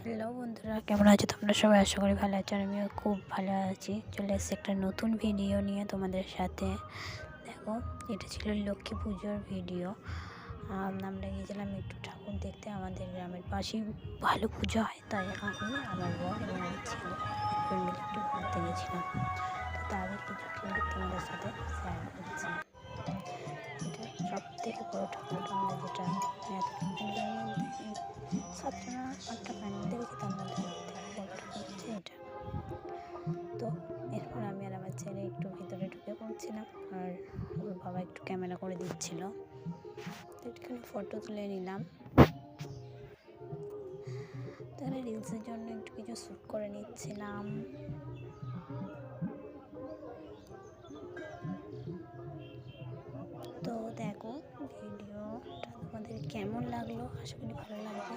Hello বন্ধুরা, কেমন আছো তোমরা সবাই? আশা করি ভালো আছো। আর আমিও খুব ভালো আছি। চলে এসেছি একটা নতুন ভিডিও নিয়ে তোমাদের সাথে। দেখো, এটা ছিল লক্ষ্মী পুজোর ভিডিও। আমরা গিয়েছিলাম একটু ঠাকুর দেখতে। আমাদের গ্রামের পাশেই ভালো পুজো হয়, তাই আমি, আমার বর এবং আমার ছেলে মিলে একটু ঘুরতে গেছিলাম। তো তাদের কিছু ক্লিপ তোমাদের সাথে শেয়ার করছি। এটা সব থেকে বড়ো ঠাকুর আমরা যেটা এতটা প্যান্ডেলের মধ্যে 7টা না 8টা প্যান্ডেল দেখেছি, তার মধ্যে সবথেকে বড় ঠাকুর হচ্ছে এটা। তো এরপর আমি আর আমার ছেলে একটু ভিতরে ঢুকে পড়ছিলাম, আর ওর বাবা একটু ক্যামেরা করে দিচ্ছিল। তো একটুখানি ফটো তুলে নিলাম। তো এখানে রিলসের জন্য একটু কিছু শ্যুট করে নিচ্ছিলাম। তো দেখো, ভিডিওটা তোমাদের কেমন লাগলো, আশা করি ভালো লাগবে।